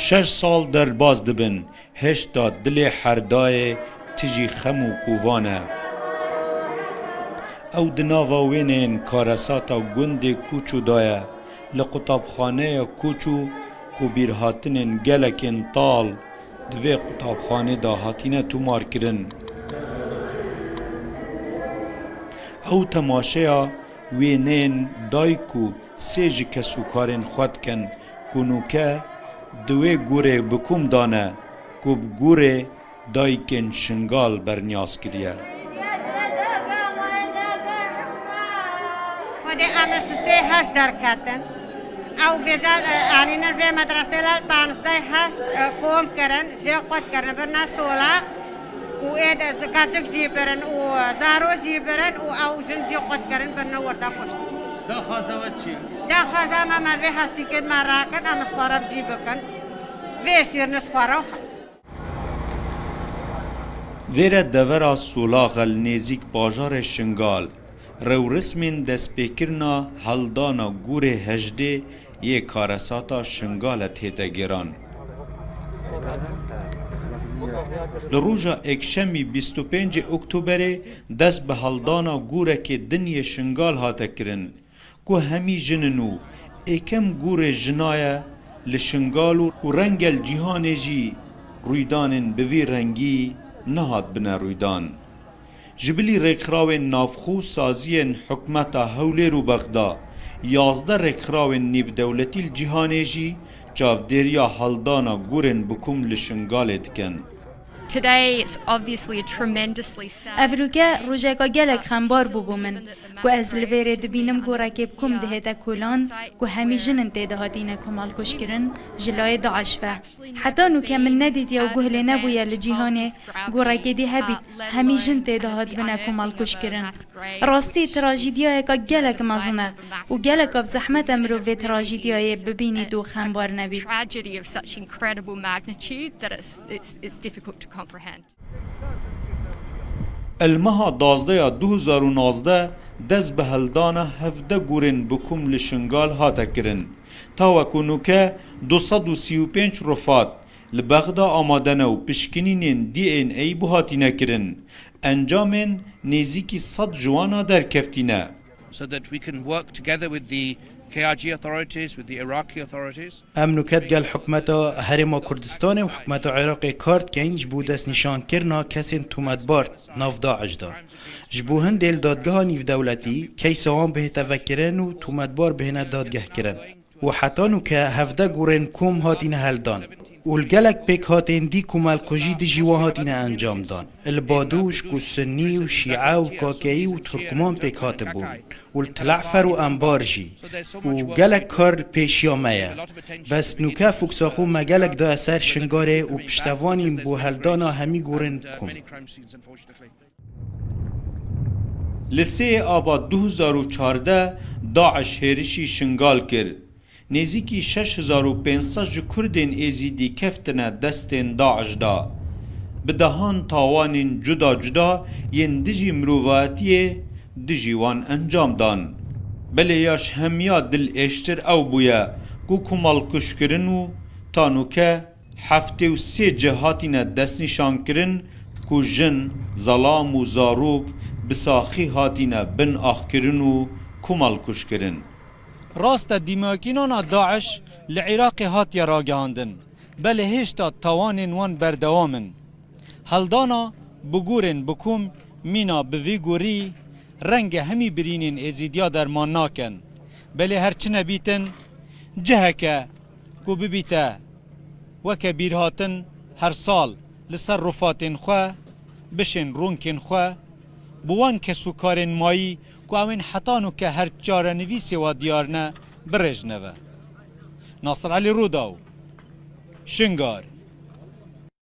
6 سال درباز دبن هشتا دل حردای تجی خمو کووانه او دناوا وینین کارساتا گند کوچو دایه لقطابخانه کوچو کو بیرهاتنین گلکین طال دوی قطابخانه دا هاتینه تومار کرن او تماشیا وینین دایکو سیج کسوکارین خود کن کنوکه دوی گوره بکوم دانه کو گوره دایکین شنگال برنیاز کریه خودی امرسیسته هشت در کتن او ویجا آنینر وی مدرسه لا پانسده هشت کوم کرن جه قد کرن برنا سولا و اید زکاتک جی برن و زارو جی برن و او جن جی قد کرن برنا وردا کشت دا خوازه چی؟ دا خوازه ما وی هستی کد ما راکن امش خارب جی بکن وی شیرنش خارو ویره دورا سولاغل نزیک باجار شنگال رو رسمین دسپیکرنا هلدانا گوره هجده یه کارساتا شنگالت هیتا گران لروجا اکشمی 25 اکتوبر دست به هلدانا گوره که دنیا شنگال هاتا کرن که همی جننو ایکم گوره جنایه لشنگالو و رنگ الجیهان جی رویدانن بوی رنگی نهاد بنا رویدان جبلی رکراوین نافخو سازین حکمتا هولیر و بغدا 11 رکراوین نیو دولتی الجیهانه جی چاودریا هلدانا گورن بکم لشنگال دکن Today it's obviously a tremendously sad. افروگه روژگا گلک خمبار بو من گو از لویر دبینم گورا که بکم دهتا کولان گو همی جنن تیده هاتینه کمال کش کرن جلای داعش فه حتی نو کمل ندید یا گوهل نبویا لجیهانه گورا که دی هبید همی جن تیده هات بنا کمال کش کرن راستی تراجیدیای که گلک مزنه و گلک اب زحمت امرو و تراجیدیای ببینی دو خمبار نبید Tragedy of such incredible magnitude that it's difficult to comprehend. المها 2019 دست به هلدانا 17 گورن بکم لشنگال هاتا کرن تا وکونو که 235 رفات لبغدا آمادنه و پشکنین دی این ای بو هاتینه کرن انجامن نزیکی 100 جوانا در کفتینه so that we can work together with the KRG authorities, with the Iraqi authorities. امنوکت گل حکمتا هرما کردستان و حکمتا عراق کارت که این جبو دست نشان کرنا کسین تومت بارد ناف داعش دا جبو هندل دادگاه نیف دولتی کی سوان به تفکرن و تومت بار بهنه دادگاه کرن و حتی نو که 17 گورن کوم هاتین هلدان والجلك بيك هاتين دي كمال كوجي دي جواهاتين انجام دان البادوش كسني وشيعة وكاكاي وتركمان بيك هاتبون والتلعفر وانبارجي وجلك كار بيشيا مايا بس نوكا فوكساخو ما جلك دا اثر شنگاره وبشتواني بو هلدانا همي گورن كم لسه آباد 2014 داعش هرشی شنگال کرد نزیکی 6500 کردین ازیدی کفتنه دستین داعش دا بدهان تاوانین جدا جدا ین دجی مروفاتیه دجی وان انجام دان بله یاش همیا دل اشتر او بویا گو کمال کش کرن و تانو که 73 جهاتینه دست نشان کرن کو جن ظلام و زاروک بساخی هاتینه بن آخ کرن و کمال کش کرن راست دیماکینانا داعش لعراق هاتیا راگهاندن بله هشتا توانین وان بردوامن هلدانا بگورن بکوم مینا بوی گوری رنگ همی برینین ازیدیا درمان ناکن بله هرچی نبیتن جهکه کو ببیته وکه بیرهاتن هر سال لسر رفاتن خواه بشن رونکن خواه بوان کسو کارن مایی که اوین حتانو که هر چاره نویسی و دیارنه برج نوه ناصر علی روداو شنگار